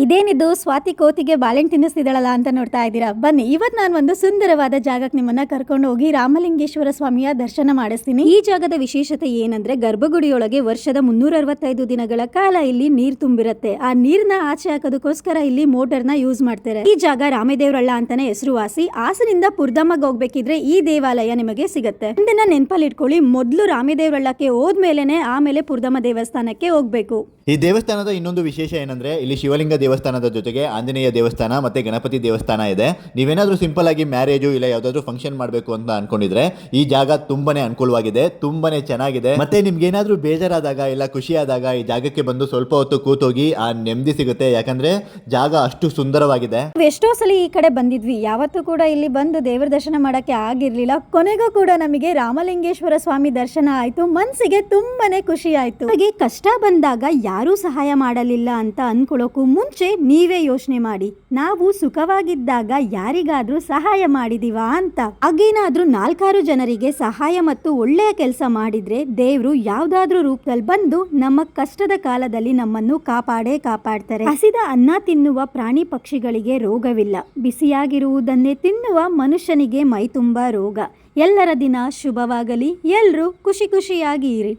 ಇದೇನಿದು ಸ್ವಾತಿ ಕೋತಿಗೆ ಬಾಳೆಹಣ್ಣು ತಿನ್ನಿಸ್ತಿದ್ದಾಳಲ್ಲ ಅಂತ ನೋಡ್ತಾ ಇದ್ದೀರಾ. ಬನ್ನಿ, ಇವತ್ತು ನಾನು ಒಂದು ಸುಂದರವಾದ ಜಾಗಕ್ಕೆ ನಿಮ್ಮನ್ನ ಕರ್ಕೊಂಡು ಹೋಗಿ ರಾಮಲಿಂಗೇಶ್ವರ ಸ್ವಾಮಿಯ ದರ್ಶನ ಮಾಡಿಸ್ತೀನಿ. ಈ ಜಾಗದ ವಿಶೇಷತೆ ಏನಂದ್ರೆ, ಗರ್ಭಗುಡಿಯೊಳಗೆ ವರ್ಷದ 365 ದಿನಗಳ ಕಾಲ ಇಲ್ಲಿ ನೀರ್ ತುಂಬಿರುತ್ತೆ. ಆ ನೀರ್ನ ಆಚೆ ಹಾಕೋದಕ್ಕೋಸ್ಕರ ಇಲ್ಲಿ ಮೋಟರ್ನ ಯೂಸ್ ಮಾಡ್ತಾರೆ. ಈ ಜಾಗ ರಾಮೇದೇವ್ರಳ್ಳ ಅಂತಾನೆ ಹೆಸರುವಾಸಿ. ಹಾಸನಿಂದ ಪುರ್ದಮ್ಮಗ್ ಹೋಗ್ಬೇಕಿದ್ರೆ ಈ ದೇವಾಲಯ ನಿಮಗೆ ಸಿಗುತ್ತೆ. ಇದನ್ನ ನೆನಪಲ್ಲಿ ಇಟ್ಕೊಳ್ಳಿ, ಮೊದಲು ರಾಮೇದೇವ್ರಳ್ಳಕ್ಕೆ ಹೋದ್ಮೇಲೆನೆ ಆಮೇಲೆ ಪುರ್ದಮ್ಮ ದೇವಸ್ಥಾನಕ್ಕೆ ಹೋಗ್ಬೇಕು. ಈ ದೇವಸ್ಥಾನದ ಇನ್ನೊಂದು ವಿಶೇಷ ಏನಂದ್ರೆ, ಇಲ್ಲಿ ಶಿವಲಿಂಗ ದೇವಸ್ಥಾನದ ಜೊತೆಗೆ ಆಂಜನೇಯ ದೇವಸ್ಥಾನ ಮತ್ತೆ ಗಣಪತಿ ದೇವಸ್ಥಾನ ಇದೆ. ನೀವೇನಾದ್ರೂ ಸಿಂಪಲ್ ಆಗಿ ಮ್ಯಾರೇಜು ಇಲ್ಲ ಯಾವ್ದಾದ್ರು ಫಂಕ್ಷನ್ ಮಾಡಬೇಕು ಅಂತ ಅನ್ಕೊಂಡಿದ್ರೆ ಈ ಜಾಗ ತುಂಬಾನೇ ಅನುಕೂಲವಾಗಿದೆ, ತುಂಬಾನೇ ಚೆನ್ನಾಗಿದೆ. ಮತ್ತೆ ನಿಮ್ಗೆ ಏನಾದ್ರೂ ಬೇಜಾರಾದಾಗ ಇಲ್ಲ ಖುಷಿ ಆದಾಗ ಈ ಜಾಗಕ್ಕೆ ಬಂದು ಸ್ವಲ್ಪ ಹೊತ್ತು ಕೂತೋಗಿ ಆ ನೆಮ್ಮದಿ ಸಿಗುತ್ತೆ. ಯಾಕಂದ್ರೆ ಜಾಗ ಅಷ್ಟು ಸುಂದರವಾಗಿದೆ. ಎಷ್ಟೋ ಸಲ ಈ ಕಡೆ ಬಂದಿದ್ವಿ, ಯಾವತ್ತೂ ಕೂಡ ಇಲ್ಲಿ ಬಂದು ದೇವರ ದರ್ಶನ ಮಾಡಕ್ಕೆ ಆಗಿರ್ಲಿಲ್ಲ. ಕೊನೆಗೂ ಕೂಡ ನಮಗೆ ರಾಮಲಿಂಗೇಶ್ವರ ಸ್ವಾಮಿ ದರ್ಶನ ಆಯ್ತು. ಮನ್ಸಿಗೆ ತುಂಬಾನೇ ಖುಷಿ ಆಯ್ತು. ಹಾಗೆ ಕಷ್ಟ ಬಂದಾಗ ಯಾರೂ ಸಹಾಯ ಮಾಡಲಿಲ್ಲ ಅಂತ ಅನ್ಕೊಳ್ಳೋಕು ಮುಂಚೆ ನೀವೇ ಯೋಚನೆ ಮಾಡಿ, ನಾವು ಸುಖವಾಗಿದ್ದಾಗ ಯಾರಿಗಾದ್ರೂ ಸಹಾಯ ಮಾಡಿದೀವಾ ಅಂತ. ಹಾಗೇನಾದ್ರೂ 4 ಜನರಿಗೆ ಸಹಾಯ ಮತ್ತು ಒಳ್ಳೆಯ ಕೆಲಸ ಮಾಡಿದ್ರೆ ದೇವ್ರು ಯಾವ್ದಾದ್ರೂ ರೂಪದಲ್ಲಿ ಬಂದು ನಮ್ಮ ಕಷ್ಟದ ಕಾಲದಲ್ಲಿ ನಮ್ಮನ್ನು ಕಾಪಾಡ್ತಾರೆ. ಹಸಿದ ಅನ್ನ ತಿನ್ನುವ ಪ್ರಾಣಿ ಪಕ್ಷಿಗಳಿಗೆ ರೋಗವಿಲ್ಲ, ಬಿಸಿಯಾಗಿರುವುದನ್ನೇ ತಿನ್ನುವ ಮನುಷ್ಯನಿಗೆ ಮೈ ತುಂಬಾ ರೋಗ. ಎಲ್ಲರ ದಿನ ಶುಭವಾಗಲಿ, ಎಲ್ರೂ ಖುಷಿಯಾಗಿ ಇರಿ.